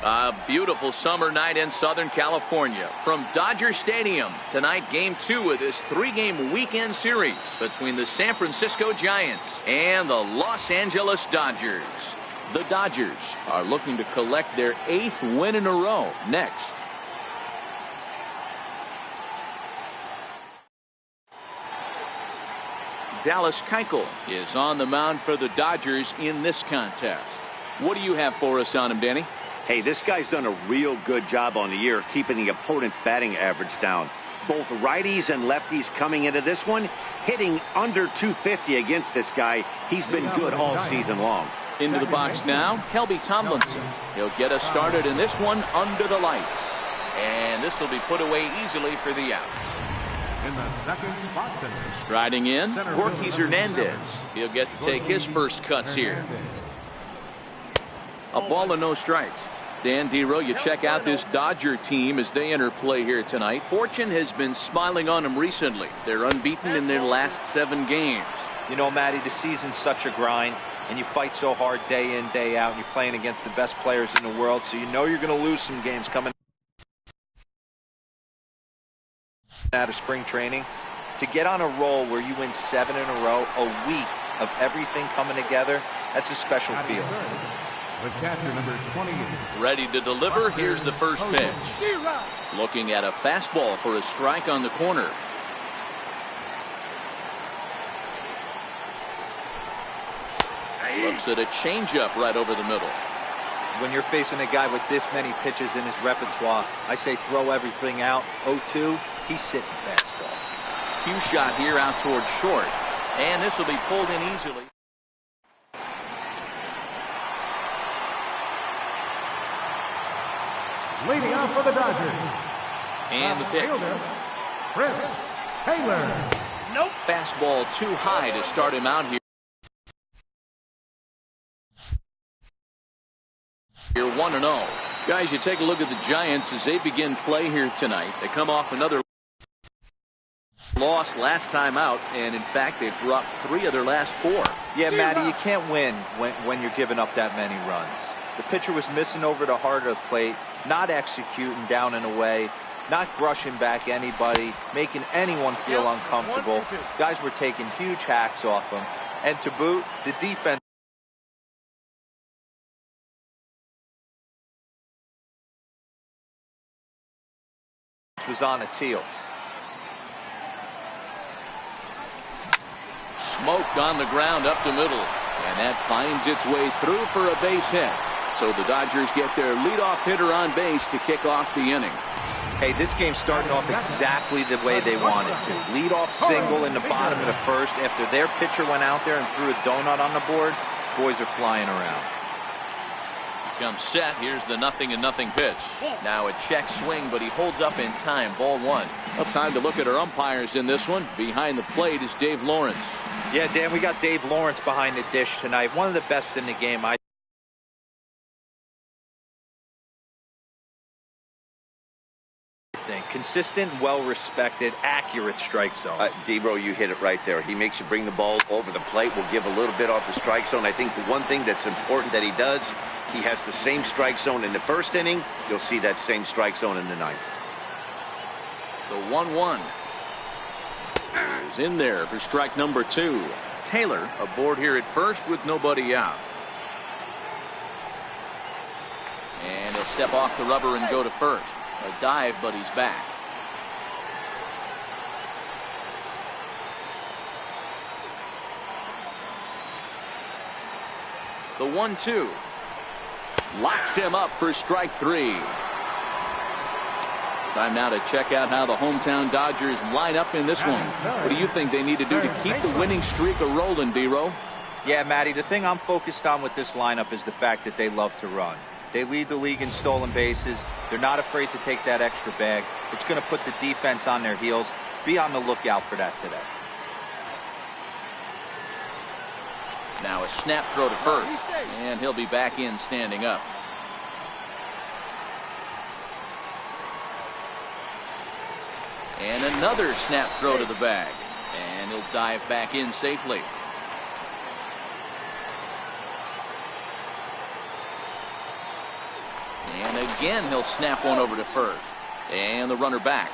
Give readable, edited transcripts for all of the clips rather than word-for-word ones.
A beautiful summer night in Southern California. From Dodger Stadium, tonight Game 2 of this 3-game weekend series between the San Francisco Giants and the Los Angeles Dodgers. The Dodgers are looking to collect their 8th win in a row next. Dallas Keuchel is on the mound for the Dodgers in this contest. What do you have for us on him, Danny? Hey, this guy's done a real good job on the year keeping the opponent's batting average down. Both righties and lefties coming into this one, hitting under 250 against this guy. He's been good all season long. Into the box now, Kelby Tomlinson. He'll get us started in this one under the lights. And this will be put away easily for the out. In the second spot center. Striding in, Jorge Hernandez. He'll get to take his first cuts here. A ball and no strikes. Dan Dero, you check out this Dodger team as they enter play here tonight. Fortune has been smiling on them recently. They're unbeaten in their last 7 games. You know, Matty, the season's such a grind, and you fight so hard day in, day out, and you're playing against the best players in the world, so you know you're going to lose some games coming out of spring training. To get on a roll where you win 7 in a row, a week of everything coming together, that's a special feeling. The catcher, number 28. Ready to deliver. Here's the first pitch. Looking at a fastball for a strike on the corner. Looks at a changeup right over the middle. When you're facing a guy with this many pitches in his repertoire, I say throw everything out. 0-2, he's sitting fastball. Cue shot here out towards short. And this will be pulled in easily. Leading off for the Dodgers. And the pitch. Chris Taylor. Nope. Fastball too high to start him out here. You're 1-0. Guys, you take a look at the Giants as they begin play here tonight. They come off another loss last time out, and in fact, they've dropped 3 of their last 4. Yeah, Matty, you can't win when you're giving up that many runs. The pitcher was missing over the heart of the plate, not executing down and away, not brushing back anybody, making anyone feel uncomfortable. Guys were taking huge hacks off him. And to boot, the defense was on its heels. Smoked on the ground up the middle, and that finds its way through for a base hit. So the Dodgers get their leadoff hitter on base to kick off the inning. Hey, this game's starting off exactly the way they wanted to. Leadoff single in the bottom of the first after their pitcher went out there and threw a donut on the board. Boys are flying around. Comes set. Here's the 0-0 pitch. Now a check swing, but he holds up in time. Ball 1. Well, time to look at our umpires in this one. Behind the plate is Dave Lawrence. Yeah, Dan, we got Dave Lawrence behind the dish tonight. One of the best in the game. I think consistent, well-respected, accurate strike zone. Debro, you hit it right there. He makes you bring the ball over the plate. Will give a little bit off the strike zone. I think the one thing that's important that he does, he has the same strike zone in the first inning. You'll see that same strike zone in the 9th. The 1-1 is in there for strike number 2. Taylor aboard here at first with nobody out. And he'll step off the rubber and go to first. A dive, but he's back. The 1-2 locks him up for strike 3. Time now to check out how the hometown Dodgers line up in this one. What do you think they need to do to keep the winning streak a-rolling, Dero? Yeah, Matty, the thing I'm focused on with this lineup is the fact that they love to run. They lead the league in stolen bases. They're not afraid to take that extra bag. It's going to put the defense on their heels. Be on the lookout for that today. Now a snap throw to first, and he'll be back in standing up. And another snap throw to the bag, and he'll dive back in safely. And again, he'll snap one over to first. And the runner back.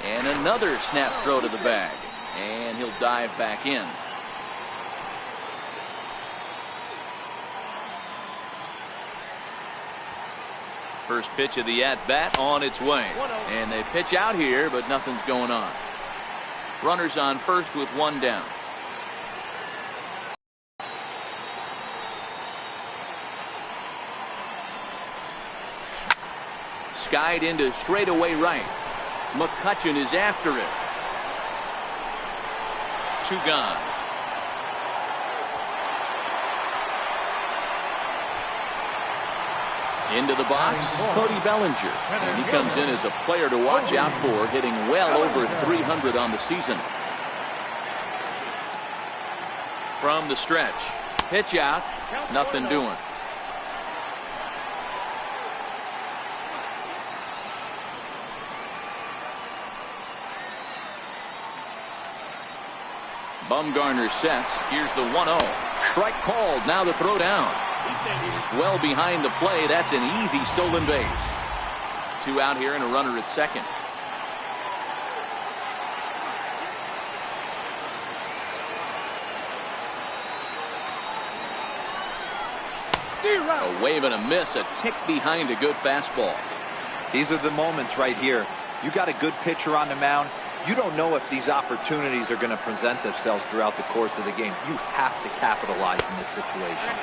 And another snap throw to the bag. And he'll dive back in. First pitch of the at-bat on its way. And they pitch out here, but nothing's going on. Runners on first with one down. Skied into straightaway right. McCutchen is after it. 2 gone. Into the box, Cody Bellinger. And he comes in as a player to watch out for, hitting well over 300 on the season. From the stretch. Pitch out. Nothing doing. Bumgarner sets. Here's the 1-0. Strike called. Now the throw down. Well behind the play. That's an easy stolen base. 2 out here and a runner at second. A wave and a miss. A tick behind a good fastball. These are the moments right here. You got a good pitcher on the mound. You don't know if these opportunities are going to present themselves throughout the course of the game. You have to capitalize in this situation.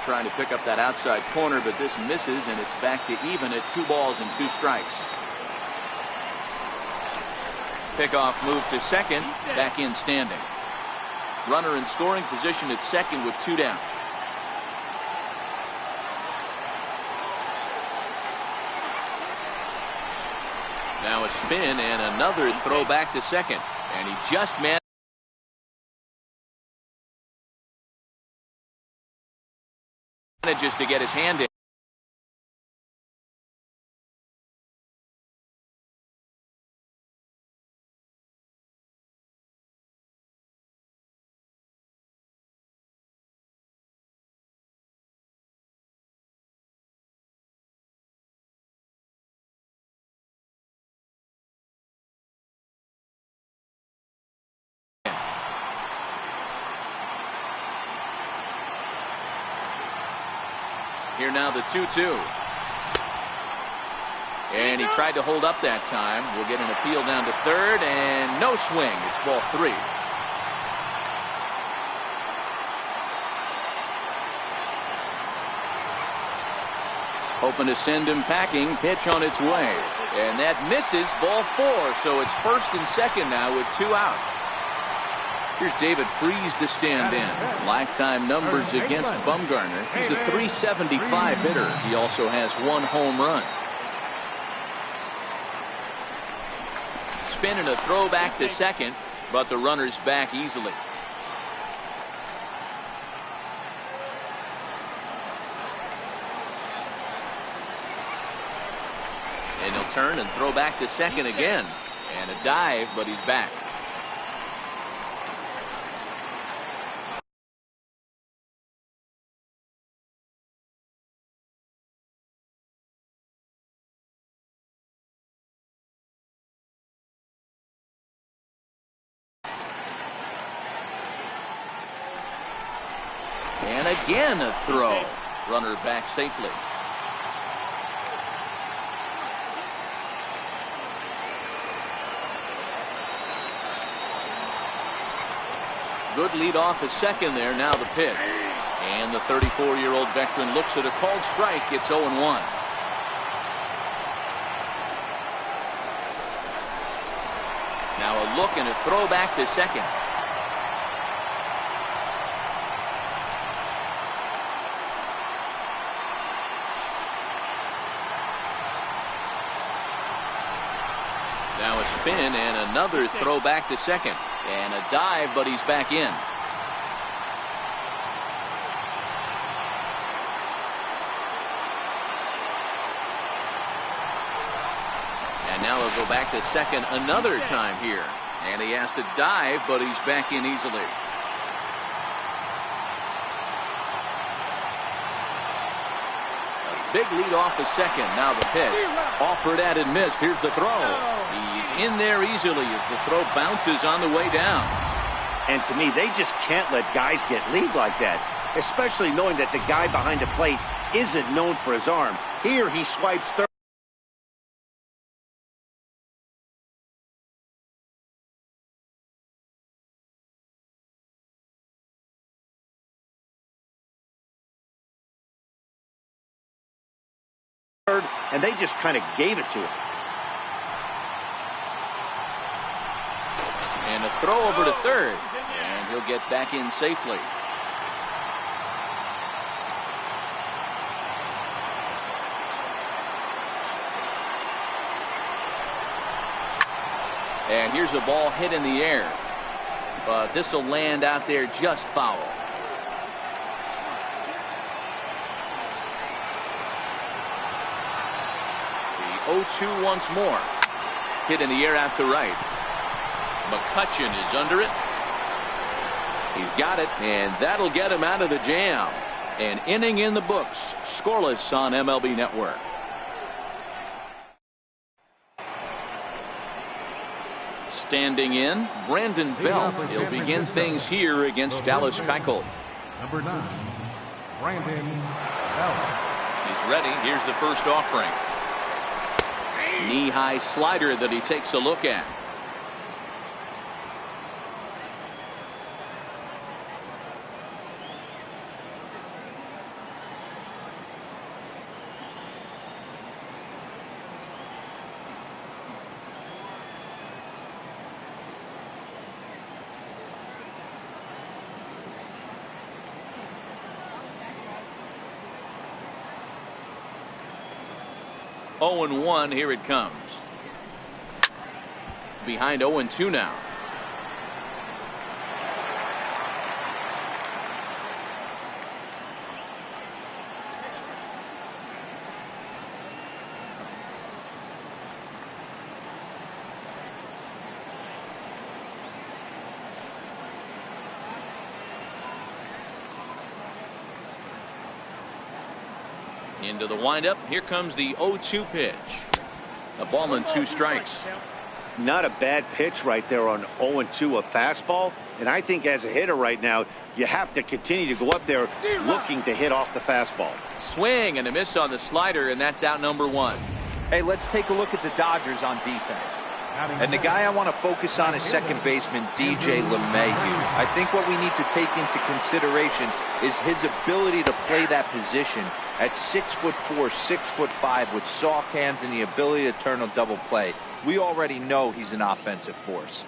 Trying to pick up that outside corner, but this misses, and it's back to even at 2 balls and 2 strikes. Pickoff move to second, back in standing. Runner in scoring position at second with 2 down. Now a spin and another throw back to second. And he just manages to get his hand in. Here now the 2-2. And he tried to hold up that time. We'll get an appeal down to third, and no swing. It's ball 3. Hoping to send him packing. Pitch on its way. And that misses, ball 4. So it's first and second now with 2 out. Here's David Freese to stand in. Lifetime numbers against Bumgarner. He's a .375 hitter. He also has 1 home run. Spin and a throw back to second, but the runner's back easily. And he'll turn and throw back to second again. And a dive, but he's back. And again a throw. Runner back safely. Good lead off at second there. Now the pitch. And the 34-year-old veteran looks at a called strike. It's 0-1. Now a look and a throw back to second. Now a spin and another throw back to second. And a dive, but he's back in. And now he'll go back to second another time here. And he has to dive, but he's back in easily. big lead off the second. Now the pitch. Offered at and missed. Here's the throw. He's in there easily as the throw bounces on the way down. And to me, they just can't let guys get lead like that, especially knowing that the guy behind the plate isn't known for his arm. Here he swipes third. And they just kind of gave it to him. And a throw over to third. And he'll get back in safely. And here's a ball hit in the air. But this will land out there just foul. The 0-2 once more. Hit in the air out to right. McCutcheon is under it. He's got it, and that'll get him out of the jam. An inning in the books, scoreless on MLB Network. Standing in, Brandon Belt. He'll begin things here against Dallas Keuchel. Number 9, Brandon Belt. He's ready. Here's the first offering. Knee-high slider that he takes a look at. Oh and 1, here it comes. Behind 0-2 now. Into the windup. Here comes the 0-2 pitch. A ball and 2 strikes. Not a bad pitch right there on 0-2, a fastball. And I think as a hitter right now, you have to continue to go up there looking to hit off the fastball. Swing and a miss on the slider, and that's out number 1. Hey, let's take a look at the Dodgers on defense. And the guy I want to focus on is second baseman DJ LeMahieu. I think what we need to take into consideration is his ability to play that position at 6'4", 6'5", with soft hands and the ability to turn a double play. We already know he's an offensive force.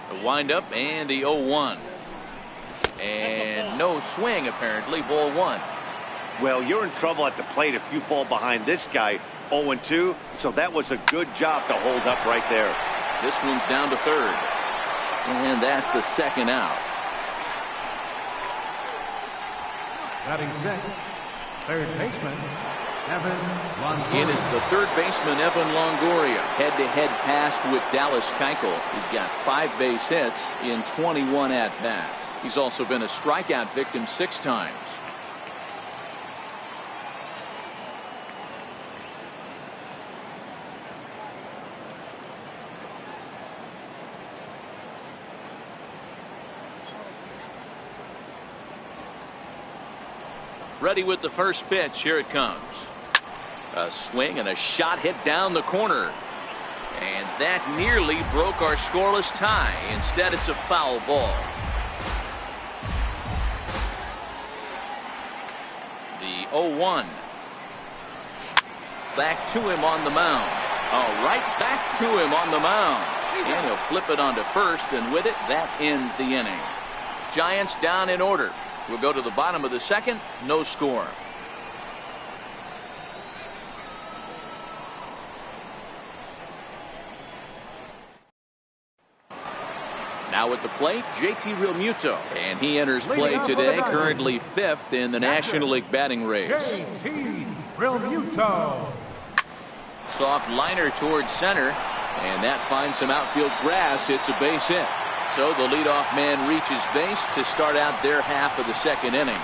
The windup and the 0-1. And no swing, apparently. Ball 1. Well, you're in trouble at the plate if you fall behind this guy 0-2. So that was a good job to hold up right there. This one's down to third. And that's the second out. Batting sixth, third baseman, Evan Longoria. In is the third baseman, Evan Longoria. Head-to-head pass with Dallas Keuchel. He's got 5 base hits in 21 at-bats. He's also been a strikeout victim 6 times. Ready with the first pitch. Here it comes. A swing and a shot hit down the corner. And that nearly broke our scoreless tie. Instead, it's a foul ball. The 0-1. Back to him on the mound. Right back to him on the mound. And he'll flip it onto first, and with it, that ends the inning. Giants down in order. We'll go to the bottom of the second. No score. Now at the plate, JT Realmuto. And he enters play today, currently 5th in the National League batting race. JT Realmuto. Soft liner towards center, and that finds some outfield grass. It's a base hit. So the leadoff man reaches base to start out their half of the second inning.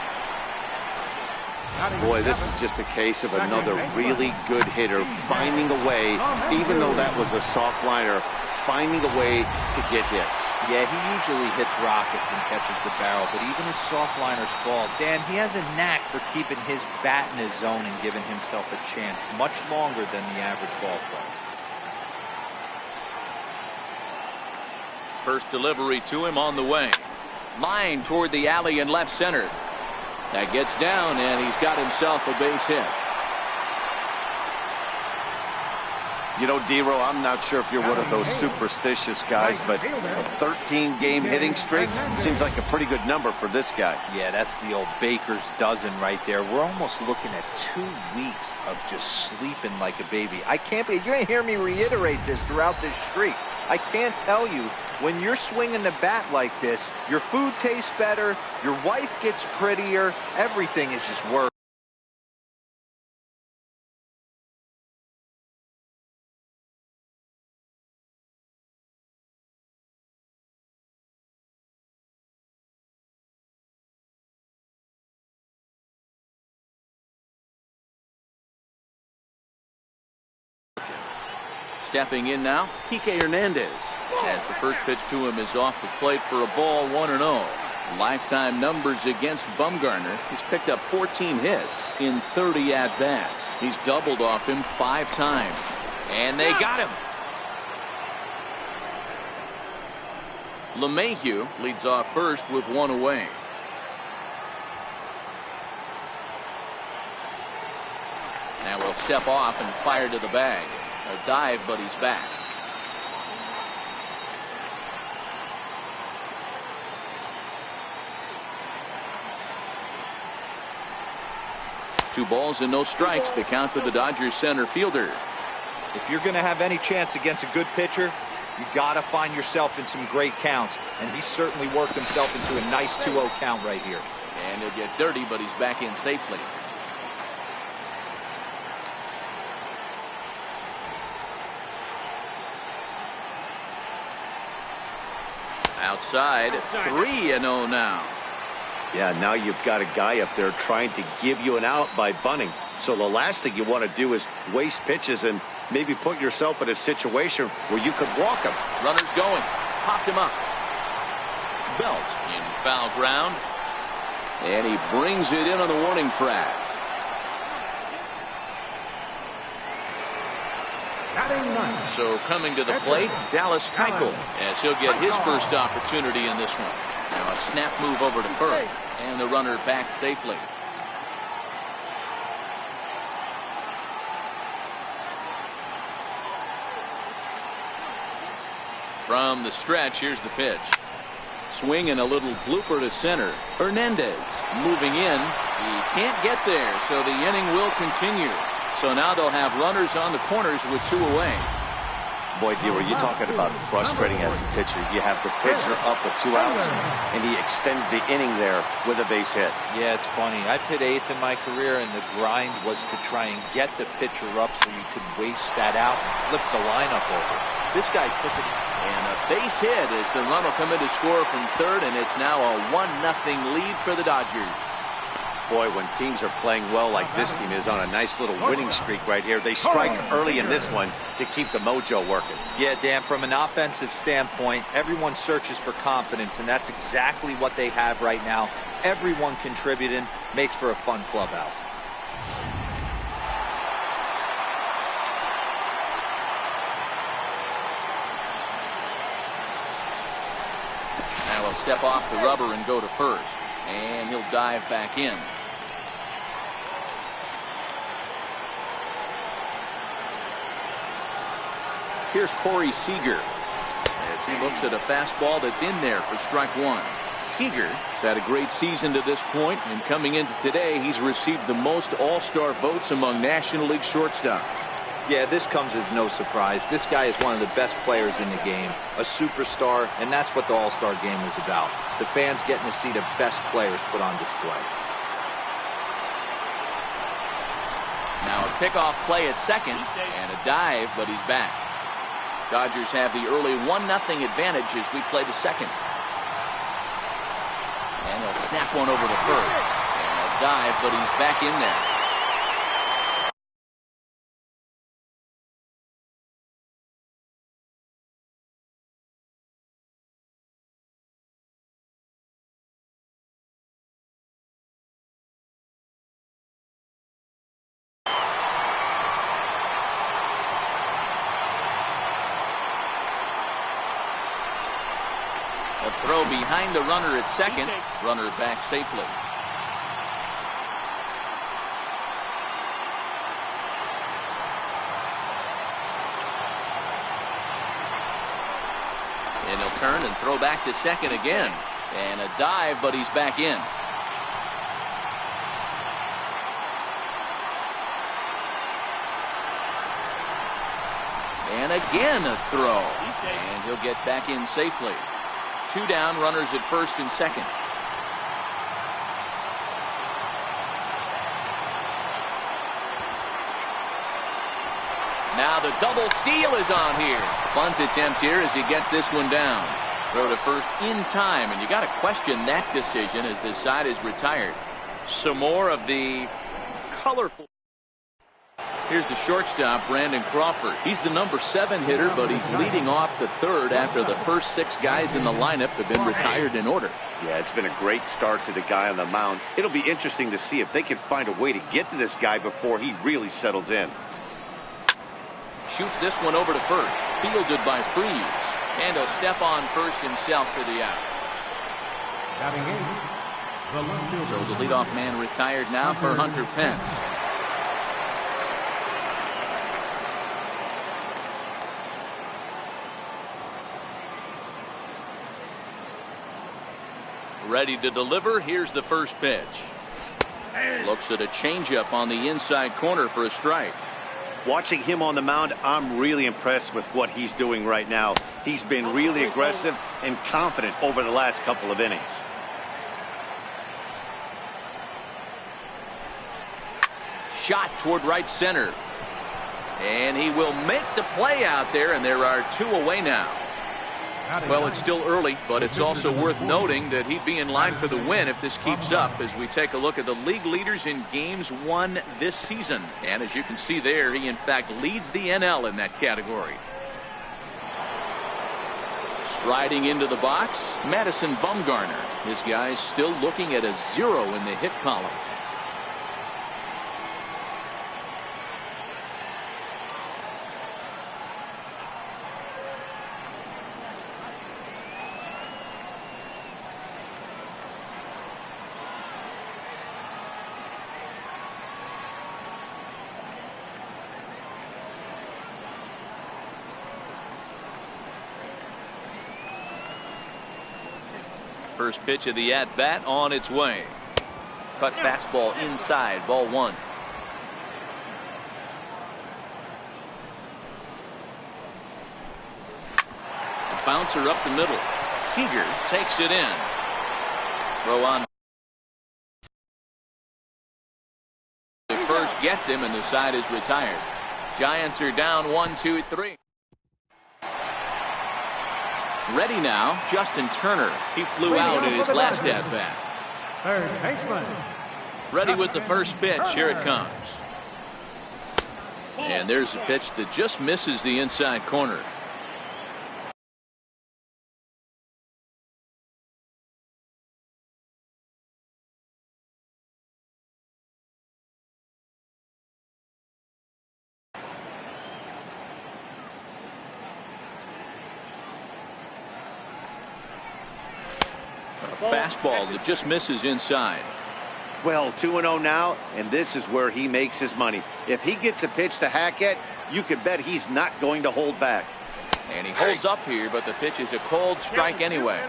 Boy, this is just a case of another really good hitter finding a way, even though that was a soft liner, finding a way to get hits. Yeah, he usually hits rockets and catches the barrel, but even his soft liners fall. Dan, he has a knack for keeping his bat in his zone and giving himself a chance much longer than the average ball player. First delivery to him on the way. Line toward the alley in left center. That gets down, and he's got himself a base hit. You know, D-Row, I'm not sure if you're one of those superstitious guys, but a 13-game hitting streak seems like a pretty good number for this guy. Yeah, that's the old baker's dozen right there. We're almost looking at 2 weeks of just sleeping like a baby. I can't be. You're going to hear me reiterate this throughout this streak. I can't tell you, when you're swinging the bat like this, your food tastes better, your wife gets prettier, everything is just worse. Stepping in now, Kike Hernandez, as the first pitch to him is off the plate for a ball, 1-0. Lifetime numbers against Bumgarner. He's picked up 14 hits in 30 at-bats. He's doubled off him 5 times. And they got him. LeMahieu leads off first with 1 away. Now we'll step off and fire to the bag. A dive, but he's back. Two balls and no strikes. The count to the Dodgers center fielder. If you're going to have any chance against a good pitcher, you got to find yourself in some great counts. And he's certainly worked himself into a nice 2-0 count right here. And he'll get dirty, but he's back in safely. Outside, 3-0 now. Yeah, now you've got a guy up there trying to give you an out by bunting. So the last thing you want to do is waste pitches and maybe put yourself in a situation where you could walk him. Runner's going. Popped him up. Belt in foul ground. And he brings it in on the warning track. So coming to the plate, Dallas Keuchel, as he'll get his first opportunity in this one. Now a snap move over to first, and the runner back safely. From the stretch, here's the pitch. Swing and a little blooper to center. Hernandez moving in. He can't get there, so the inning will continue. So now they'll have runners on the corners with 2 away. Boy, D-Row, you're talking about frustrating as a pitcher. You have the pitcher up with 2 outs, and he extends the inning there with a base hit. Yeah, it's funny. I've hit 8th in my career, and the grind was to try and get the pitcher up so you could waste that out and flip the lineup over. This guy took it. And a base hit as the run will come in to score from third, and it's now a 1-0 lead for the Dodgers. Boy, when teams are playing well like this team is on a nice little winning streak right here, they strike early in this one to keep the mojo working. Yeah, Dan, from an offensive standpoint, everyone searches for confidence, and that's exactly what they have right now. Everyone contributing makes for a fun clubhouse. Now he'll step off the rubber and go to first. And he'll dive back in. Here's Corey Seager as he looks at a fastball that's in there for strike 1. Seager has had a great season to this point, and coming into today, he's received the most all-star votes among National League shortstops. Yeah, this comes as no surprise. This guy is one of the best players in the game, a superstar, and that's what the All-Star game is about. The fans getting to see the best players put on display. Now a pickoff play at second, and a dive, but he's back. Dodgers have the early 1-0 advantage as we play the second. And he'll snap one over to first. And a dive, but he's back in there. A throw behind the runner at second. Runner back safely. And he'll turn and throw back to second again. And a dive, but he's back in. And again a throw. And he'll get back in safely. 2 down, runners at first and second. Now the double steal is on here. Bunt attempt here as he gets this one down. Throw to first in time, and you got to question that decision as this side is retired. Some more of the colorful. Here's the shortstop, Brandon Crawford. He's the number 7 hitter, but he's leading off the third after the first 6 guys in the lineup have been retired in order. Yeah, it's been a great start to the guy on the mound. It'll be interesting to see if they can find a way to get to this guy before he really settles in. Shoots this one over to first. Fielded by Freeze. And he'll step on first himself for the out. So the leadoff man retired now for Hunter Pence. Ready to deliver. Here's the first pitch. Looks at a changeup on the inside corner for a strike. Watching him on the mound, I'm really impressed with what he's doing right now. He's been really aggressive and confident over the last couple of innings. Shot toward right center. And he will make the play out there, and there are 2 away now. Well, it's still early, but it's also worth noting that he'd be in line for the win if this keeps up as we take a look at the league leaders in games won this season. And as you can see there, he in fact leads the NL in that category. Striding into the box, Madison Bumgarner. His guy's still looking at a 0 in the hit column. First pitch of the at-bat on its way. Cut fastball inside, ball 1. A bouncer up the middle. Seager takes it in. Throw on. The first gets him, and the side is retired. Giants are down 1-2-3. Ready now, Justin Turner. He flew out in his last at-bat. Third baseman. Ready with the first pitch. Here it comes. And there's a pitch that just misses the inside corner. Fastball that just misses inside. Well, 2-0 now, and this is where he makes his money. If he gets a pitch to hack at, you can bet he's not going to hold back. And he holds up here, but the pitch is a cold strike anyway.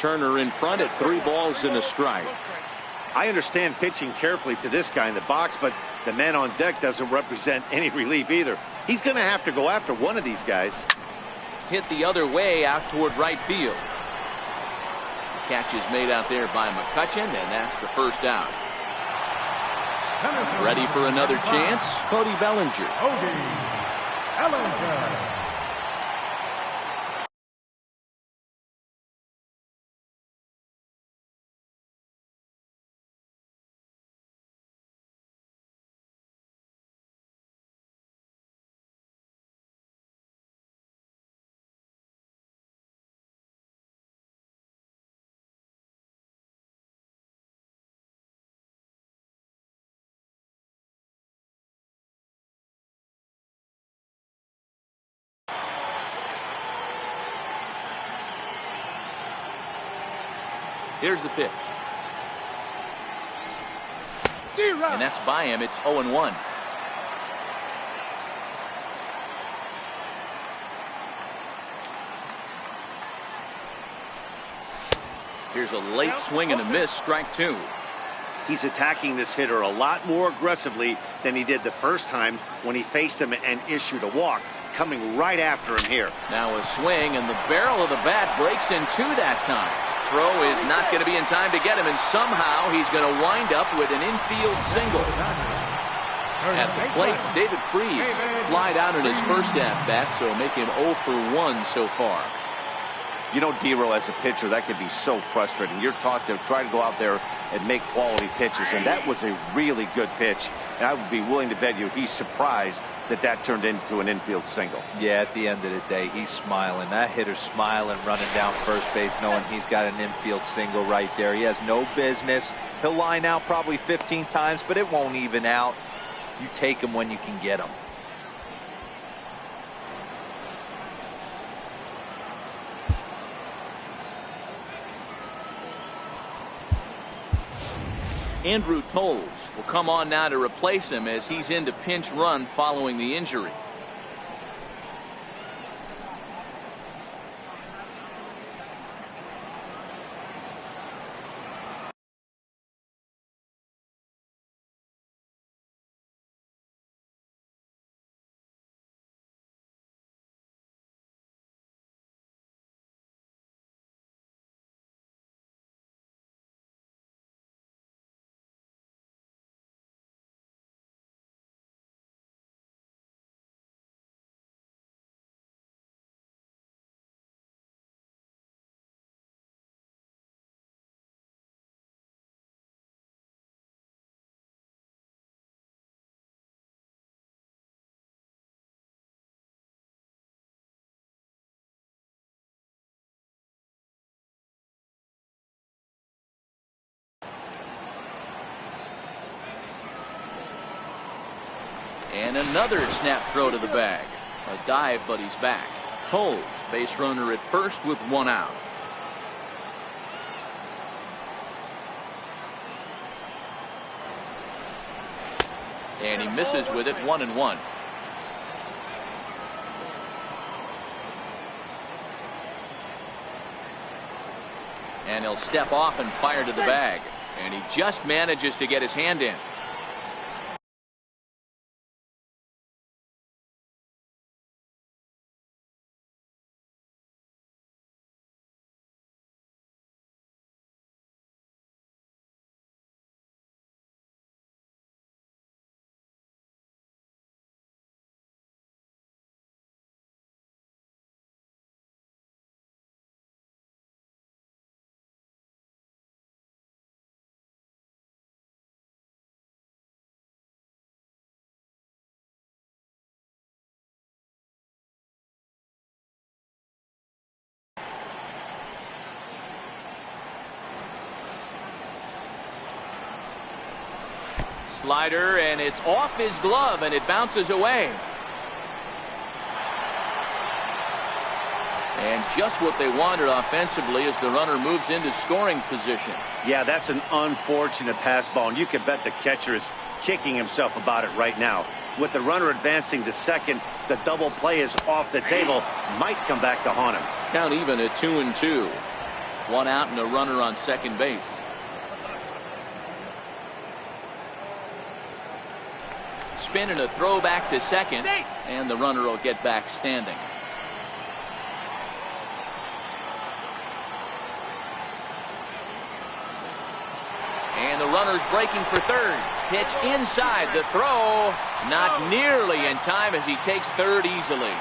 Turner in front at 3 balls and a strike. I understand pitching carefully to this guy in the box, but the man on deck doesn't represent any relief either. He's going to have to go after one of these guys. Hit the other way out toward right field. Catch is made out there by McCutchen, and that's the first out. Ready for another chance, Cody Bellinger. Cody Bellinger. Here's the pitch. And that's by him. It's 0-1. Here's a late swing and a miss, strike 2. He's attacking this hitter a lot more aggressively than he did the first time when he faced him and issued a walk. Coming right after him here. Now a swing, and the barrel of the bat breaks in 2 that time. Throw is not going to be in time to get him, and somehow he's going to wind up with an infield single. At the plate, David Freese flied out in his first at-bat, so make him 0 for 1 so far. You know, D-Roll, as a pitcher, that can be so frustrating. You're taught to try to go out there and make quality pitches, and that was a really good pitch. And I would be willing to bet you he's surprised that turned into an infield single. Yeah, at the end of the day, he's smiling. That hitter's smiling, running down first base, knowing he's got an infield single right there. He has no business. He'll line out probably 15 times, but it won't even out. You take him when you can get him. Andrew Toles will come on now to replace him as he's in to pinch run following the injury. And another snap throw to the bag. A dive, but he's back. Toles, base runner at first with 1 out. And he misses with it, 1-1. And he'll step off and fire to the bag. And he just manages to get his hand in. Slider, and it's off his glove, and it bounces away. And just what they wanted offensively as the runner moves into scoring position. Yeah, that's an unfortunate pass ball, and you can bet the catcher is kicking himself about it right now. With the runner advancing to second, the double play is off the table. Might come back to haunt him. Count even at 2-2. One out and a runner on second base. Spin and a throw back to second, and the runner will get back standing. And the runner's breaking for third. Pitch inside, the throw not nearly in time as he takes third easily.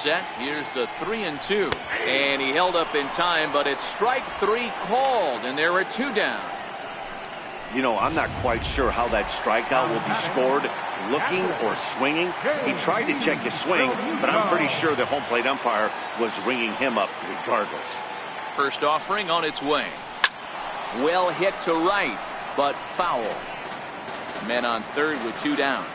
Set. Here's the 3-2, and he held up in time, but it's strike three called, and there are two down. You know, I'm not quite sure how that strikeout will be scored, looking or swinging. He tried to check his swing, but I'm pretty sure the home plate umpire was ringing him up regardless. First offering on its way. Well hit to right, but foul. Men on third with two down.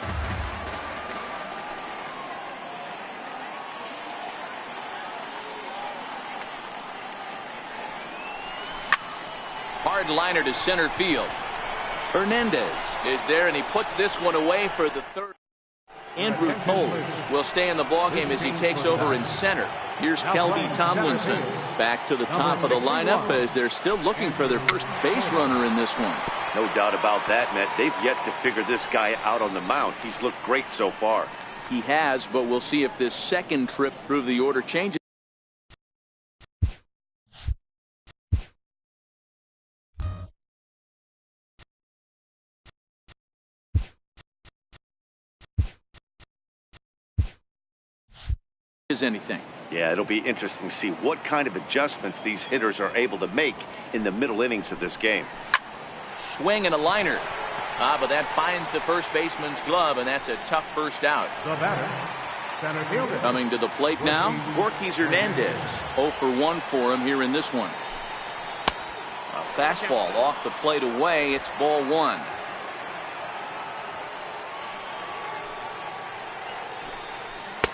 Hard liner to center field. Hernandez is there, and he puts this one away for the third. Andrew Toles will stay in the ballgame as he takes over in center. Here's Kelby Tomlinson back to the top of the lineup as they're still looking for their first base runner in this one. No doubt about that, Matt. They've yet to figure this guy out on the mound. He's looked great so far. He has, but we'll see if this second trip through the order changes. Anything. Yeah, it'll be interesting to see what kind of adjustments these hitters are able to make in the middle innings of this game. Swing and a liner. But that finds the first baseman's glove, and that's a tough first out. The batter, center fielder. Coming to the plate now, Yorkis Hernandez. 0 for 1 for him here in this one. A fastball off the plate away. It's ball one.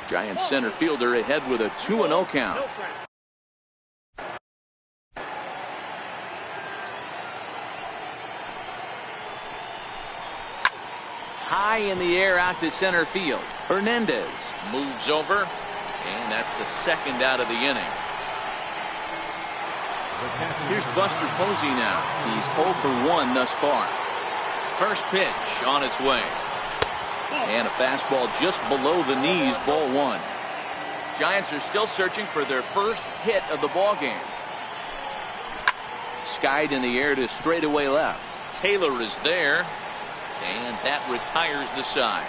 Giant center fielder ahead with a 2-0 count. High in the air out to center field. Hernandez moves over, and that's the second out of the inning. Here's Buster Posey now. He's 0 for 1 thus far. First pitch on its way. And a fastball just below the knees, ball one. Giants are still searching for their first hit of the ball game. Skied in the air to straightaway left. Taylor is there, and that retires the side.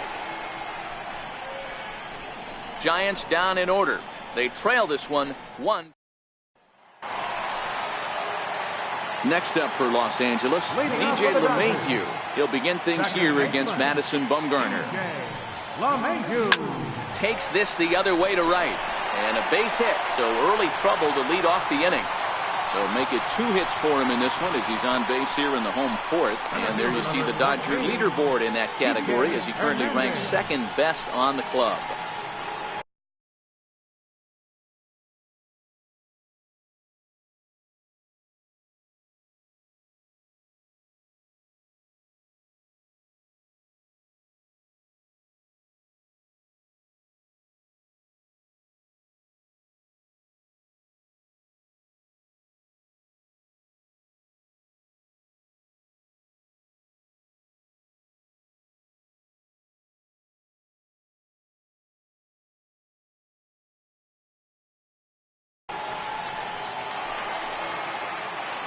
Giants down in order. They trail this one 1. Next up for Los Angeles, DJ LeMahieu. He'll begin things here against Madison Bumgarner. LeMahieu Takes this the other way to right. And a base hit, so early trouble to lead off the inning. So make it 2 hits for him in this one as he's on base here in the home fourth. And there you see the Dodger leaderboard in that category as he currently ranks second best on the club.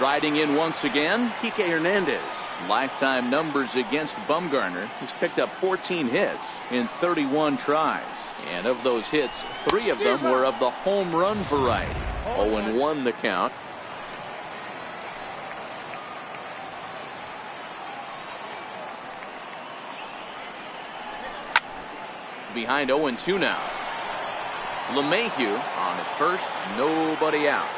Riding in once again, Kike Hernandez. Lifetime numbers against Bumgarner. He's picked up 14 hits in 31 tries. And of those hits, 3 of them were of the home run variety. 0-1 the count. behind 0-2 now. LeMahieu on at first, nobody out.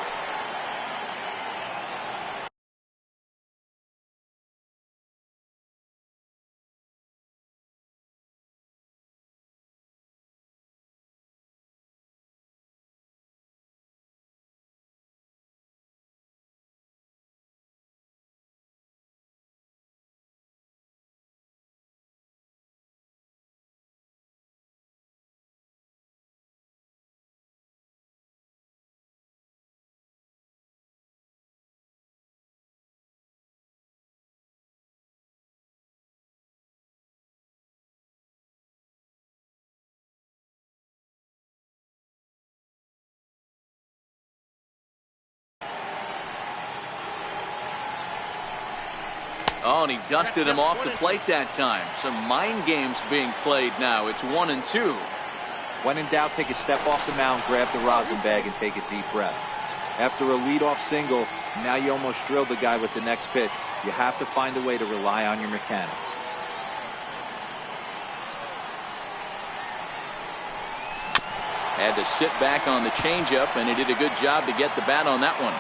Oh, and he dusted him off the plate that time. Some mind games being played now. It's 1-2. When in doubt, take a step off the mound, grab the rosin bag, and take a deep breath. After a leadoff single, now you almost drilled the guy with the next pitch. You have to find a way to rely on your mechanics. Had to sit back on the changeup, and he did a good job to get the bat on that one.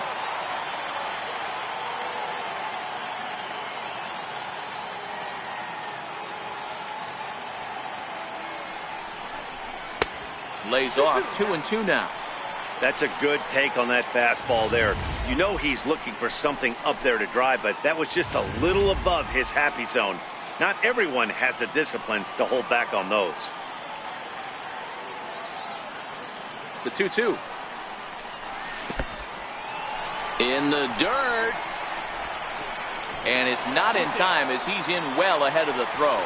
Lays off 2-2 now. That's a good take on that fastball there. You know he's looking for something up there to drive, but that was just a little above his happy zone. Not everyone has the discipline to hold back on those. The 2-2. In the dirt. And it's not in time as he's in well ahead of the throw.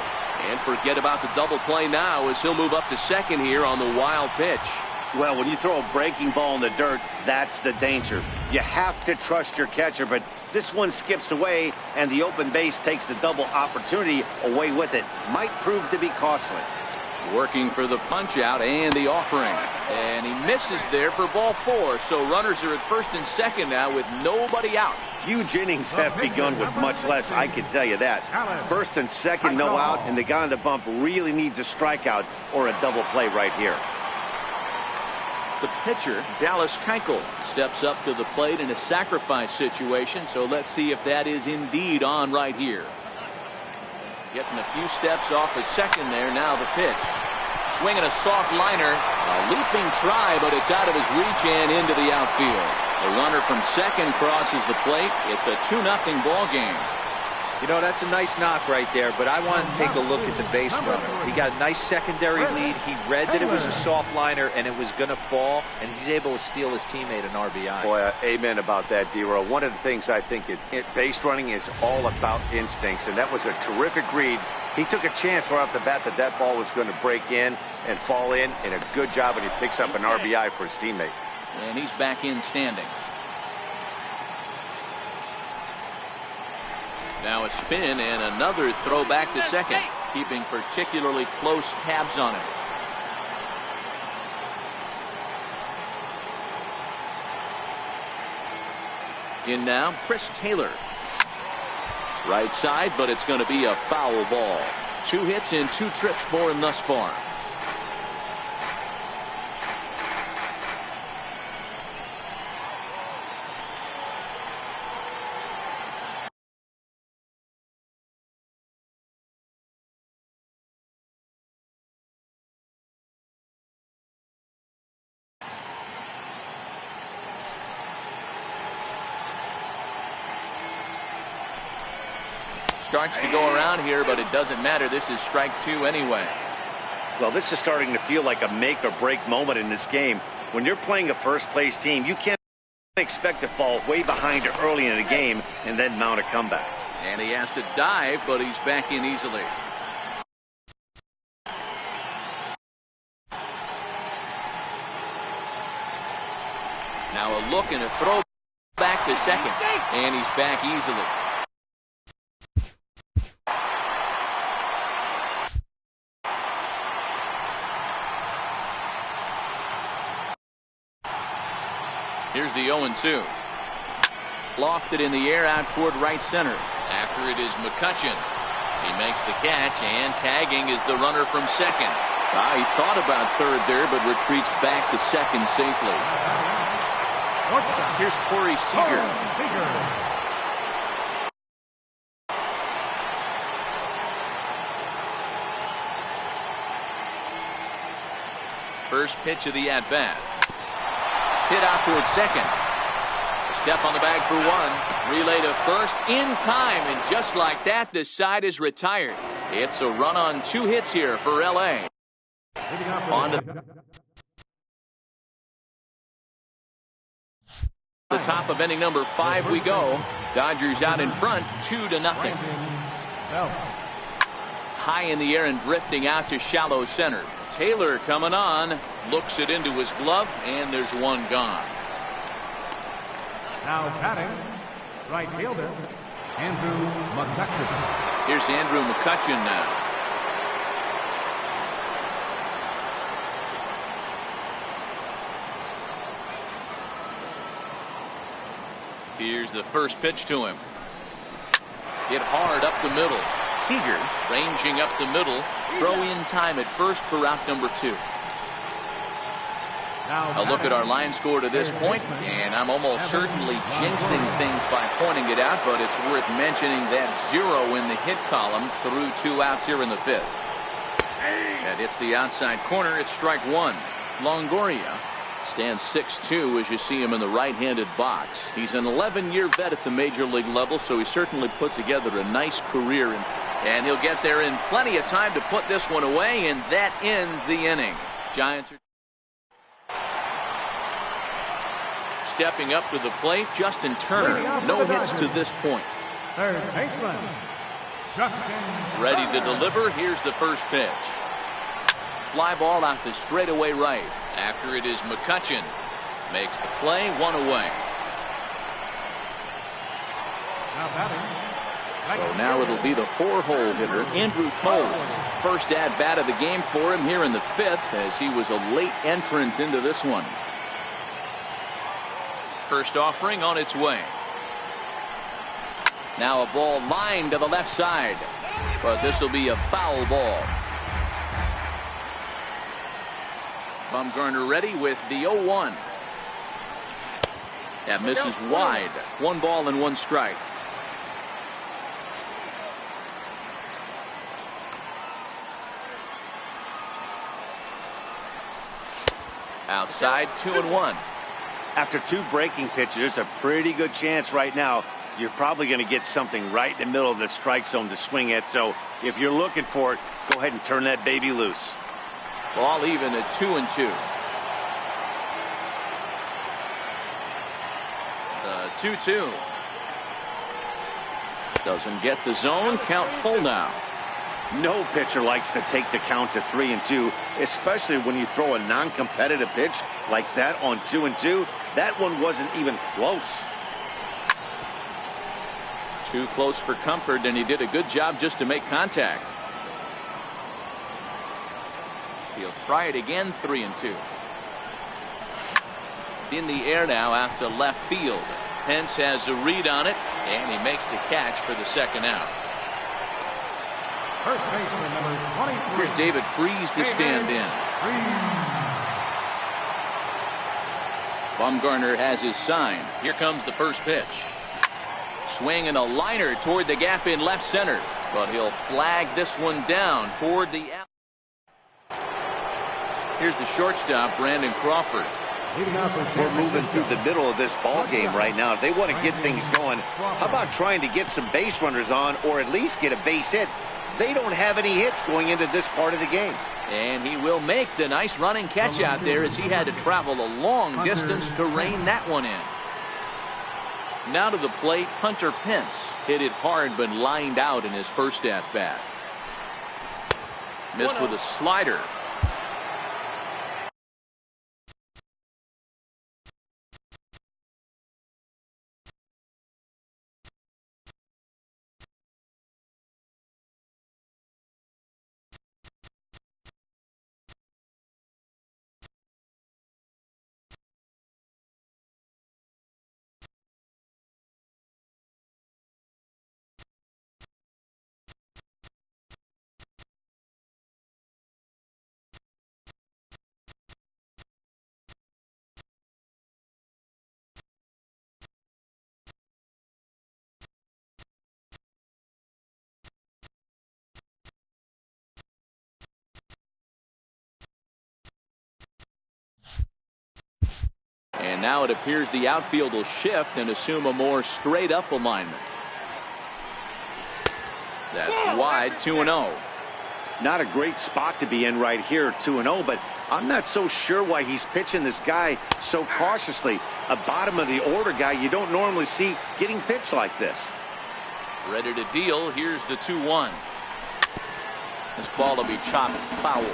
And forget about the double play now as he'll move up to second here on the wild pitch. Well, when you throw a breaking ball in the dirt, that's the danger. You have to trust your catcher, but this one skips away, and the open base takes the double opportunity away with it. Might prove to be costly. Working for the punch out and the offering. And he misses there for ball 4. So runners are at first and second now with nobody out. Huge innings have begun with much less, I can tell you that. First and second, no out, and the guy on the bump really needs a strikeout or a double play right here. The pitcher, Dallas Keuchel, steps up to the plate in a sacrifice situation. So let's see if that is indeed on right here. Getting a few steps off a second there. Now the pitch. Swinging a soft liner. A leaping try, but it's out of his reach and into the outfield. The runner from second crosses the plate. It's a 2-0 ball game. You know, that's a nice knock right there, but I want to take a look at the base runner. He got a nice secondary lead. He read that it was a soft liner and it was going to fall, and he's able to steal his teammate an RBI. Boy, amen about that, D-Row. One of the things I think base running is all about instincts, and that was a terrific read. He took a chance right off the bat that that ball was going to break in and fall in, and a good job, and he picks up an RBI for his teammate. And he's back in standing. Now a spin and another throw back to second, keeping particularly close tabs on it. In now, Chris Taylor. Right side, but it's going to be a foul ball. 2 hits and 2 trips for him thus far. Starts to go around here, but it doesn't matter. This is strike 2 anyway. Well, this is starting to feel like a make or break moment in this game. When you're playing a first place team, you can't expect to fall way behind early in the game and then mount a comeback. And he has to dive, but he's back in easily. Now a look and a throw back to second, and he's back easily. Here's the 0-2. Lofted in the air out toward right center. After it is McCutchen. He makes the catch, and tagging is the runner from second. He thought about third there, but retreats back to second safely. Here's Corey Seager. First pitch of the at-bat. Hit out towards second. Step on the bag for one. Relay to first in time, and just like that, this side is retired. It's a run on 2 hits here for LA. On to the top of inning number 5 we go. Dodgers out in front, 2-0. High in the air and drifting out to shallow center. Taylor coming on, looks it into his glove, and there's one gone. Now batting, right fielder, Andrew McCutchen. Here's Andrew McCutchen now. Here's the first pitch to him. Hit hard up the middle. Seager ranging up the middle. Throw in time at first for out number 2. A look at our line score to this point, and I'm almost certainly jinxing things by pointing it out, but it's worth mentioning that 0 in the hit column through 2 outs here in the 5th. That hits the outside corner. It's strike 1. Longoria stands 6'2" as you see him in the right-handed box. He's an 11-year vet at the major league level, so he certainly put together a nice career. And he'll get there in plenty of time to put this one away, and that ends the inning. Giants are stepping up to the plate. Justin Turner, no hits to this point. Third baseman, Justin. Ready to deliver. Here's the first pitch. Fly ball out to straightaway right. After it is McCutchen. Makes the play, 1 away. Now batting. So now it'll be the 4-hole hitter, Andrew Toles. First at-bat of the game for him here in the 5th, as he was a late entrant into this one. First offering on its way. Now a ball lined to the left side, but this will be a foul ball. Bumgarner ready with the 0-1. That misses wide. 1 ball and 1 strike. Outside, 2-1. After 2 breaking pitches, there's a pretty good chance right now you're probably going to get something right in the middle of the strike zone to swing at. So if you're looking for it, go ahead and turn that baby loose. Ball even at 2-2. The 2-2. Doesn't get the zone. Count full now. No pitcher likes to take the count to 3-2, especially when you throw a non-competitive pitch like that on 2-2. That one wasn't even close. Too close for comfort, and he did a good job just to make contact. He'll try it again, 3-2. In the air now out to left field. Pence has a read on it, and he makes the catch for the second out. First baseman number 23. Here's David Freese to stand in. Bumgarner has his sign. Here comes the first pitch. Swing and a liner toward the gap in left center, but he'll flag this one down toward the alley. Here's the shortstop, Brandon Crawford. We're moving through the middle of this ball game right now. If they want to get things going, how about trying to get some base runners on, or at least get a base hit? They don't have any hits going into this part of the game. And he will make the nice running catch out there, as he had to travel a long distance to rein that one in. Now to the plate, Hunter Pence hit it hard but lined out in his first at-bat. Missed with a slider. And now it appears the outfield will shift and assume a more straight up alignment. That's wide, 2-0. Not a great spot to be in right here, 2-0, but I'm not so sure why he's pitching this guy so cautiously. A bottom of the order guy you don't normally see getting pitched like this. Ready to deal. Here's the 2-1. This ball will be chopped foul.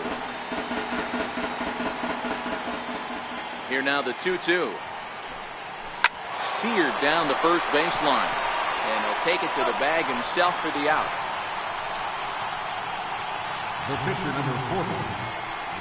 Here now the 2-2. Seared down the first baseline. And he'll take it to the bag himself for the out. The pitcher, number 40,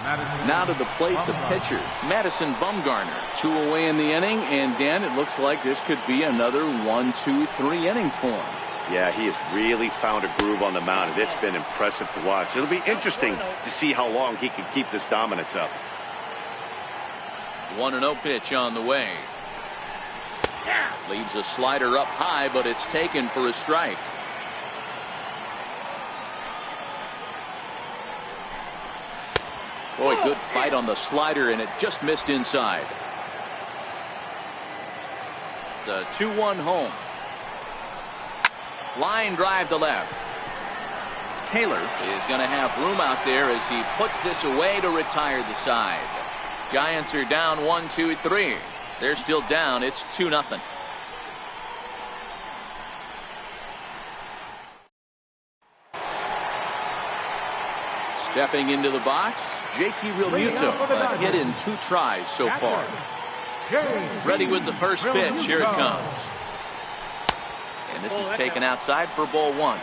Madison. Now to the plate, the pitcher, Madison Bumgarner. 2 away in the inning, and Dan, it looks like this could be another 1-2-3 inning for him. Yeah, he has really found a groove on the mound, and it's been impressive to watch. It'll be interesting to see how long he can keep this dominance up. 1-0 pitch on the way. Leaves a slider up high, but it's taken for a strike. Boy, good fight on the slider, and it just missed inside. The 2-1 home. Line drive to left. Taylor is going to have room out there as he puts this away to retire the side. Giants are down 1-2-3. They're still down. It's 2-0. Stepping into the box, JT Realmuto, a hit in 2 tries so far. Ready with the first pitch. Here it comes. And this is taken outside for ball 1.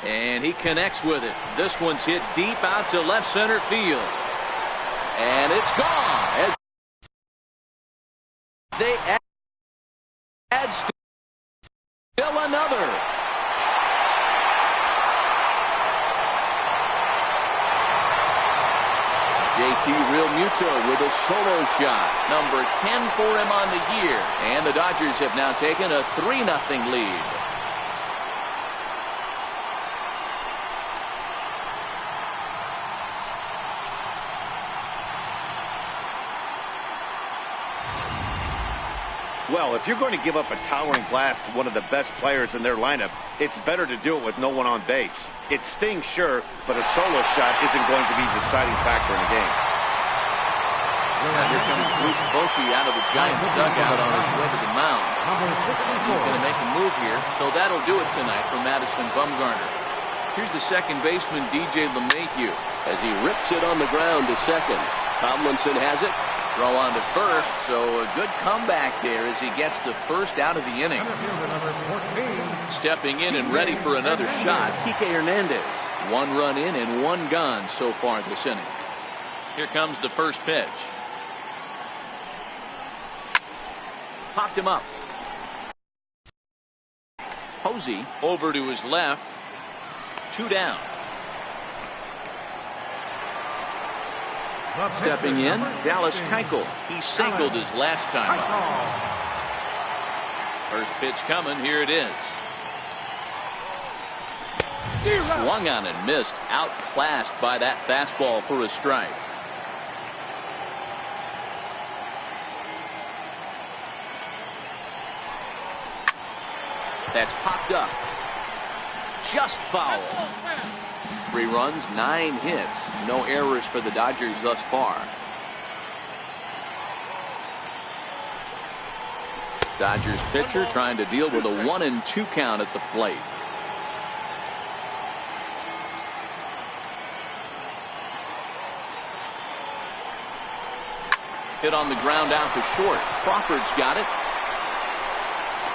And he connects with it. This one's hit deep out to left center field. And it's gone. As they add still another. JT Realmuto with a solo shot. Number 10 for him on the year. And the Dodgers have now taken a 3-0 lead. Well, if you're going to give up a towering blast to one of the best players in their lineup, it's better to do it with no one on base. It stings, sure, but a solo shot isn't going to be the deciding factor in the game. Now here comes Bruce Bochy out of the Giants dugout on his way to the mound. He's going to make a move here, so that'll do it tonight for Madison Bumgarner. Here's the second baseman, DJ LeMahieu, as he rips it on the ground to second. Tomlinson has it. Throw on to first, so a good comeback there as he gets the first out of the inning. Stepping in and ready for another shot, Kike Hernandez. 1 run in and 1 gone so far this inning. Here comes the first pitch. Popped him up. Posey over to his left. 2 down. Stepping in, Dallas Keuchel. He singled his last time up. First pitch coming. Here it is. Swung on and missed. Outclassed by that fastball for a strike. That's popped up. Just foul. 3 runs, 9 hits. No errors for the Dodgers thus far. Dodgers pitcher trying to deal with a 1-2 count at the plate. Hit on the ground out to short. Crawford's got it.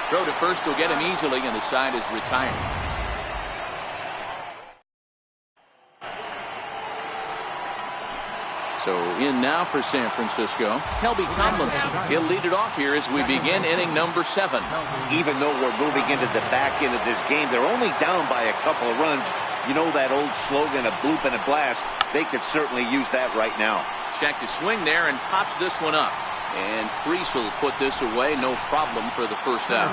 Throw to first will get him easily, and the side is retired. So in now for San Francisco, Kelby Tomlinson. He'll lead it off here as we begin inning number 7. Even though we're moving into the back end of this game, they're only down by a couple of runs. You know that old slogan, a bloop and a blast. They could certainly use that right now. Check to swing there and pops this one up. And Freese will put this away, no problem for the first out.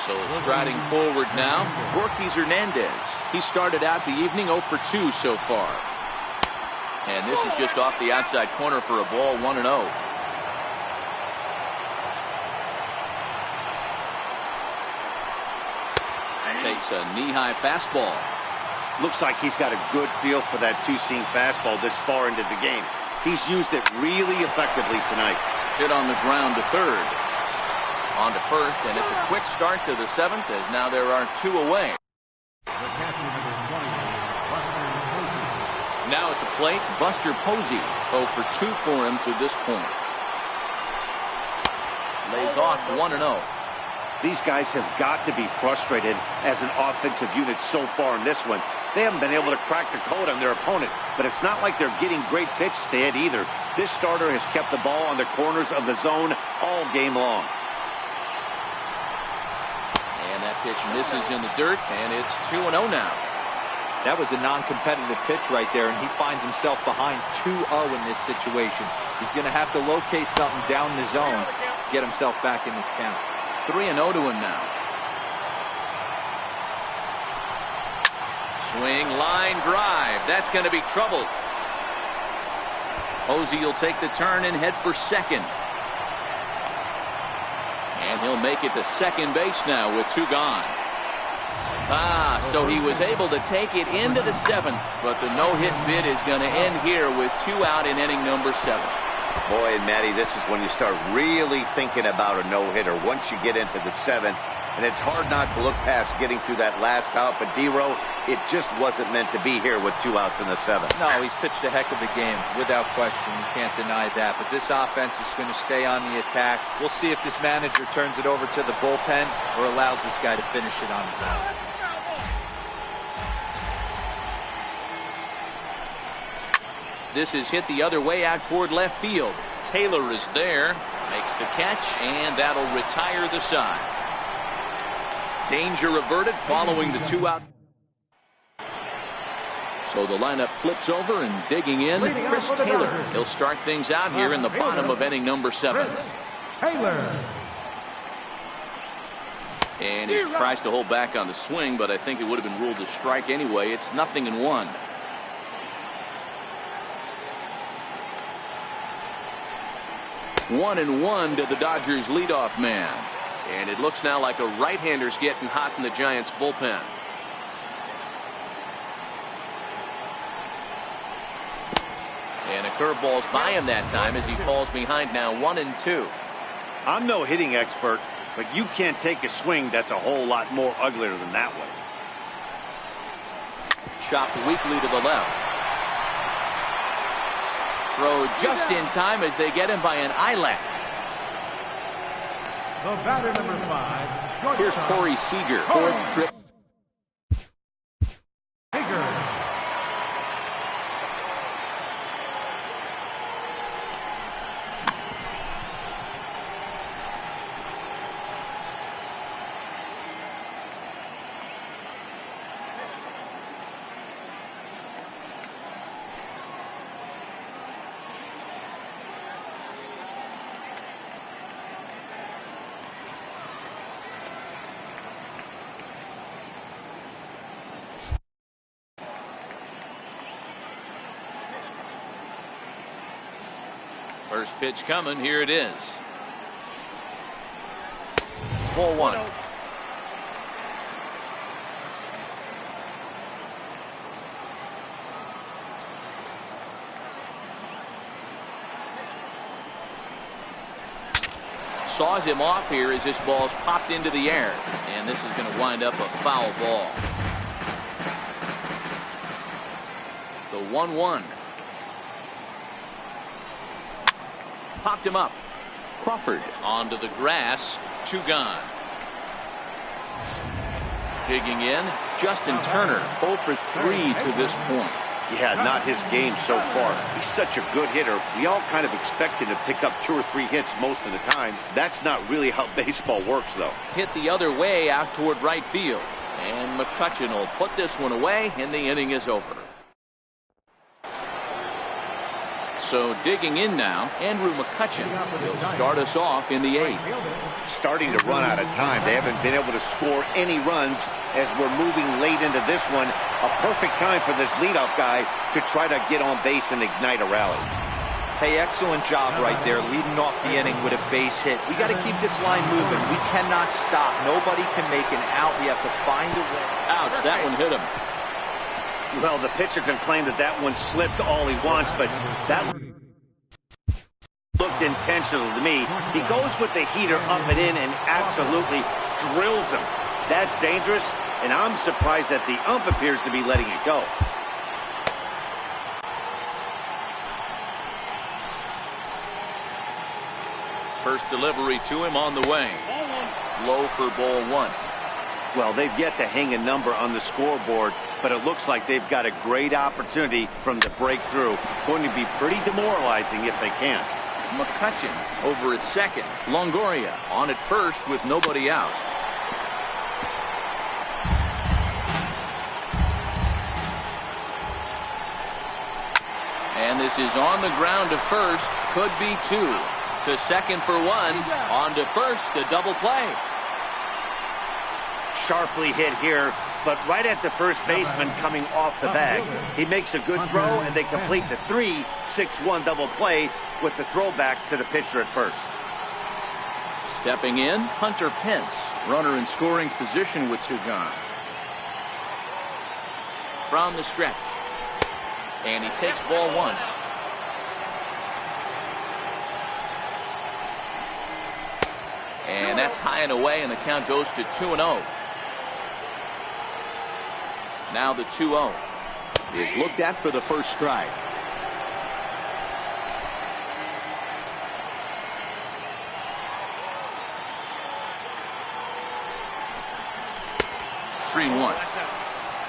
So striding forward now, Borges Hernandez. He started out the evening 0 for 2 so far. And this is just off the outside corner for a ball, 1-0. Takes a knee-high fastball. Looks like he's got a good feel for that two-seam fastball this far into the game. He's used it really effectively tonight. Hit on the ground to third. On to first, and it's a quick start to the seventh, as now there are 2 away. Now at the plate, Buster Posey. 0 for 2 for him to this point. Lays off 1-0. These guys have got to be frustrated as an offensive unit so far in this one. They haven't been able to crack the code on their opponent, but it's not like they're getting great pitches to hit either. This starter has kept the ball on the corners of the zone all game long. And that pitch misses in the dirt, and it's 2-0 now. That was a non-competitive pitch right there, and he finds himself behind 2-0 in this situation. He's going to have to locate something down the zone, get himself back in this count. 3-0 to him now. Swing, line drive. That's going to be trouble. Posey will take the turn and head for second. And he'll make it to second base now with 2 gone. So he was able to take it into the seventh, but the no-hit bid is going to end here with 2 out in inning number 7. Boy, and Matty, this is when you start really thinking about a no-hitter once you get into the 7th. And it's hard not to look past getting through that last out. But D-Row, it just wasn't meant to be here with 2 outs in the 7th. No, he's pitched a heck of a game, without question. You can't deny that. But this offense is going to stay on the attack. We'll see if this manager turns it over to the bullpen or allows this guy to finish it on his own. This is hit the other way out toward left field. Taylor is there, makes the catch, and that'll retire the side. Danger averted following the 2 out. So the lineup flips over, and digging in, Chris Taylor. He'll start things out here in the bottom of inning number 7. Taylor. And he tries to hold back on the swing, but I think it would have been ruled a strike anyway. It's 0-1. One and one to the Dodgers leadoff man. And it looks now like a right-hander's getting hot in the Giants bullpen. And a curveball's by him that time as he falls behind now 1-2. I'm no hitting expert, but you can't take a swing that's a whole lot more uglier than that one. Chopped weakly to the left. Throw just in time as they get him by an eyelash. The batter, number 5. Here's Corey Seager, 4th trip. Seager. First pitch coming. Here it is. 4-1. Saws him off here as this ball's popped into the air. And this is going to wind up a foul ball. The 1-1. Popped him up. Crawford onto the grass. 2 gone. Digging in, Justin Turner, 0 for 3 to this point. Yeah, not his game so far. He's such a good hitter. We all kind of expect him to pick up 2 or 3 hits most of the time. That's not really how baseball works, though. Hit the other way out toward right field. And McCutchen will put this one away, and the inning is over. So digging in now, Andrew McCutchen. He'll start us off in the 8th. Starting to run out of time. They haven't been able to score any runs as we're moving late into this one. A perfect time for this leadoff guy to try to get on base and ignite a rally. Hey, excellent job right there, leading off the inning with a base hit. We got to keep this line moving. We cannot stop. Nobody can make an out. We have to find a way. Ouch, that one hit him. Well, the pitcher can claim that that one slipped all he wants, but that looked intentional to me. He goes with the heater up and in and absolutely drills him. That's dangerous, and I'm surprised that the ump appears to be letting it go. First delivery to him on the way. Low for ball 1. Well, they've yet to hang a number on the scoreboard, but it looks like they've got a great opportunity from the breakthrough. Going to be pretty demoralizing if they can't. McCutchen over at second. Longoria on at first with nobody out. And this is on the ground to first. Could be 2. To second for 1. On to first. A double play. Sharply hit here, but right at the first baseman coming off the bag. He makes a good throw, and they complete the 3-6-1 double play with the throwback to the pitcher at first. Stepping in, Hunter Pence. Runner in scoring position with 2 gone. From the stretch. And he takes ball 1. And that's high and away, and the count goes to 2-0. Now the 2-0 is looked at for the first strike.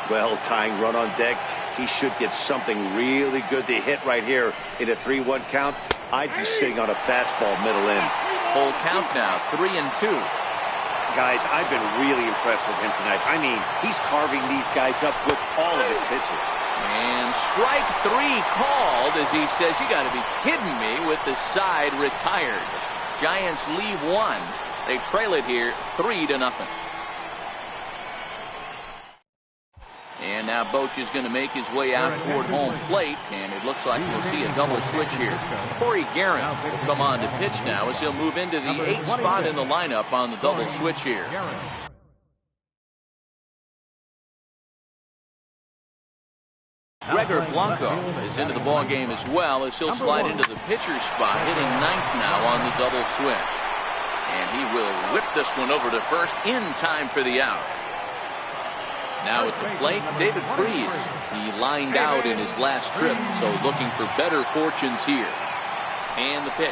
Well, tying run on deck. He should get something really good to hit right here in a 3-1 count. I'd be sitting on a fastball middle in. Full count now, 3-2. Guys, I've been really impressed with him tonight. I mean, he's carving these guys up with all of his pitches. And strike 3 called as he says, you got to be kidding me, with the side retired. Giants leave 1. They trail it here 3-0. And now Boch is going to make his way out toward home plate, and it looks like we'll see a double switch here. Corey Guerin will come on to pitch now as he'll move into the 8th spot in the lineup on the double switch here. Gregor Blanco is into the ball game as well as he'll slide into the pitcher's spot, hitting 9th now on the double switch. And he will whip this one over to first in time for the out. Now at the plate, David Freese. He lined out in his last trip, so looking for better fortunes here. And the pitch.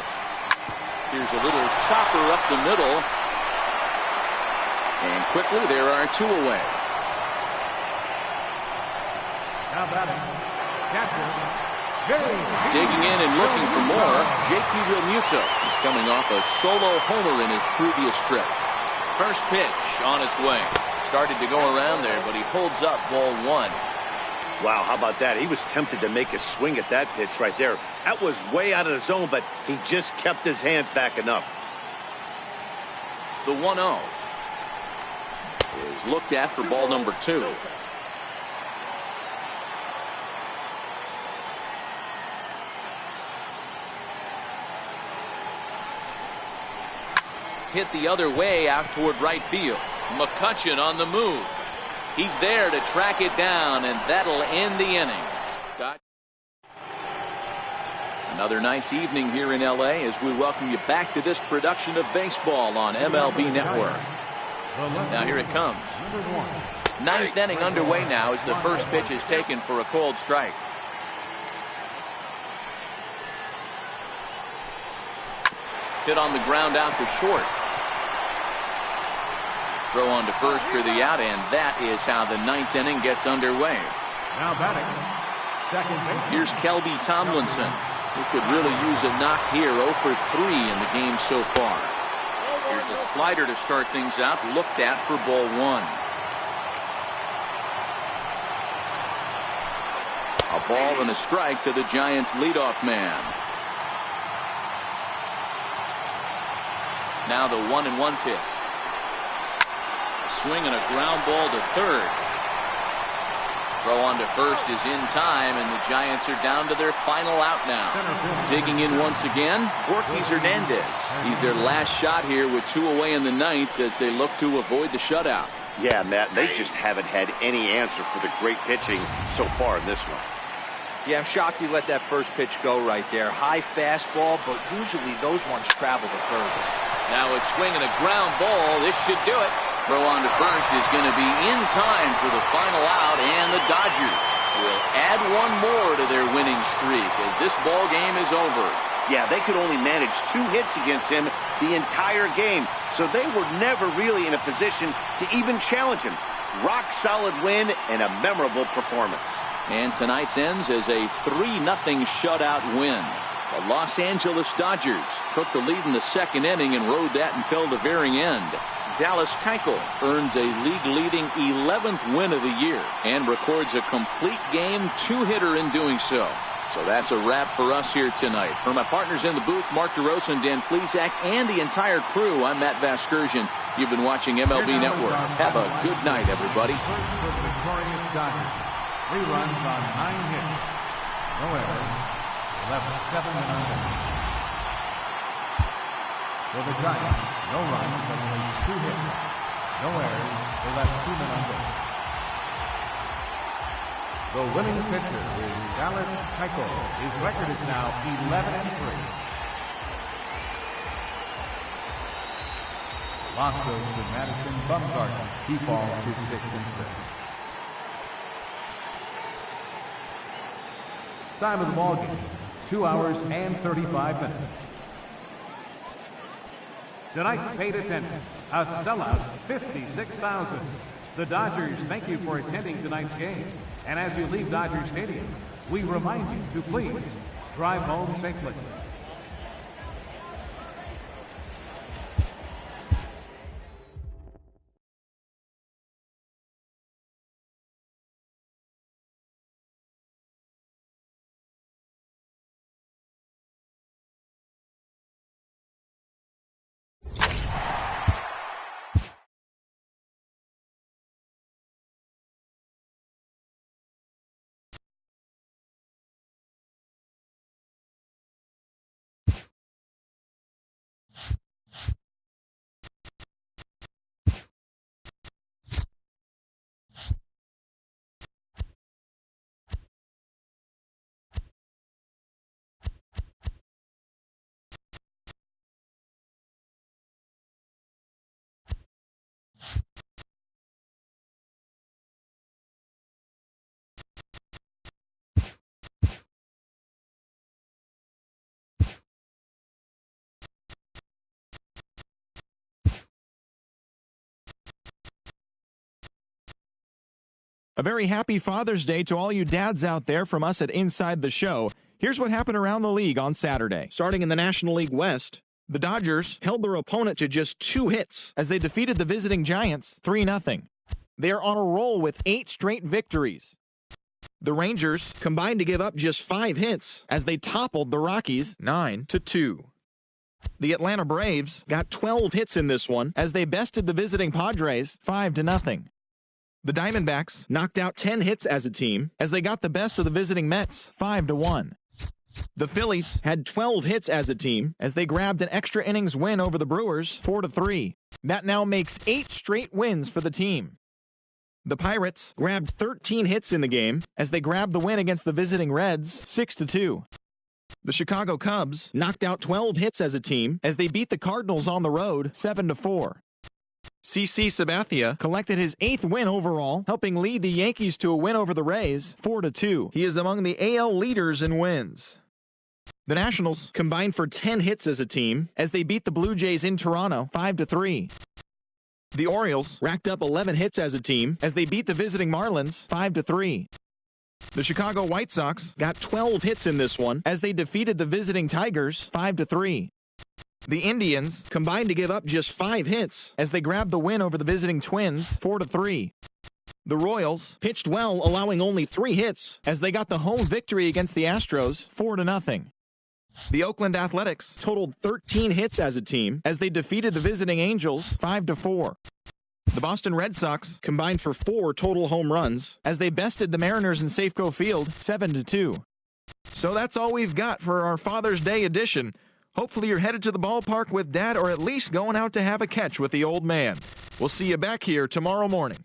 Here's a little chopper up the middle. And quickly, there are 2 away. Now batting, catcher, Digging in and looking for more, JT Realmuto. He's coming off a solo homer in his previous trip. First pitch on its way. Started to go around there, but he holds up ball 1. Wow, how about that? He was tempted to make a swing at that pitch right there. That was way out of the zone, but he just kept his hands back enough. The 1-0 is looked at for ball number 2. Hit the other way out toward right field. McCutchen on the move. He's there to track it down, and that'll end the inning. Another nice evening here in LA as we welcome you back to this production of baseball on MLB Network. Now here it comes. 9th inning underway now as the first pitch is taken for a cold strike. Hit on the ground out to short. Throw on to first for the out, and that is how the 9th inning gets underway. now batting, second base. Here's Kelby Tomlinson, who could really use a knock here. 0 for 3 in the game so far. Here's a slider to start things out, looked at for ball 1. A A ball and a strike to the Giants' leadoff man. Now the 1-1 pitch. A swing and a ground ball to third. Throw on to first is in time, and the Giants are down to their final out now. Digging in once again, Ortiz Hernandez. He's their last shot here with 2 away in the ninth as they look to avoid the shutout. Yeah, Matt, they just haven't had any answer for the great pitching so far in this one. Yeah, I'm shocked he let that first pitch go right there. High fastball, but usually those ones travel the furthest. Now a swing and a ground ball. This should do it. Throw on to first is going to be in time for the final out, and the Dodgers will add one more to their winning streak as this ball game is over. Yeah, they could only manage 2 hits against him the entire game, so they were never really in a position to even challenge him. Rock solid win and a memorable performance. And tonight's ends as a 3-0 shutout win. The Los Angeles Dodgers took the lead in the second inning and rode that until the very end. Dallas Keuchel earns a league-leading 11th win of the year and records a complete game 2-hitter in doing so. So that's a wrap for us here tonight. For my partners in the booth, Mark DeRosa and Dan Plesac, and the entire crew, I'm Matt Vasgersian. You've been watching MLB Network. Have a good night, everybody. Victorious Dodgers. 3 runs on 9 hits. No errors. 7 and under. For the Giants, no runs, only 2 hits. No errors. They left 2 men under. The winning pitcher is Dallas Keuchel. His record is now 11-3. Loss goes to Madison Bumgarner. He falls to 6-3. Time of the ball game, 2 hours and 35 minutes. Tonight's paid attendance, a sellout, 56,000. The Dodgers thank you for attending tonight's game. And as you leave Dodger Stadium, we remind you to please drive home safely. A very happy Father's Day to all you dads out there from us at Inside the Show. Here's what happened around the league on Saturday. Starting in the National League West, the Dodgers held their opponent to just 2 hits as they defeated the visiting Giants 3-0. They are on a roll with 8 straight victories. The Rangers combined to give up just 5 hits as they toppled the Rockies 9-2. The Atlanta Braves got 12 hits in this one as they bested the visiting Padres 5-0. The Diamondbacks knocked out 10 hits as a team as they got the best of the visiting Mets 5-1. The Phillies had 12 hits as a team as they grabbed an extra innings win over the Brewers 4-3. That now makes 8 straight wins for the team. The Pirates grabbed 13 hits in the game as they grabbed the win against the visiting Reds 6-2. The Chicago Cubs knocked out 12 hits as a team as they beat the Cardinals on the road 7-4. CC Sabathia collected his 8th win overall, helping lead the Yankees to a win over the Rays 4-2. He is among the AL leaders in wins. The Nationals combined for 10 hits as a team as they beat the Blue Jays in Toronto 5-3. The Orioles racked up 11 hits as a team as they beat the visiting Marlins 5-3. The Chicago White Sox got 12 hits in this one as they defeated the visiting Tigers 5-3. The Indians combined to give up just 5 hits as they grabbed the win over the visiting Twins 4-3. The Royals pitched well, allowing only 3 hits as they got the home victory against the Astros 4-0. The Oakland Athletics totaled 13 hits as a team as they defeated the visiting Angels 5-4. The Boston Red Sox combined for 4 total home runs as they bested the Mariners in Safeco Field 7-2. So that's all we've got for our Father's Day edition. Hopefully you're headed to the ballpark with Dad or at least going out to have a catch with the old man. We'll see you back here tomorrow morning.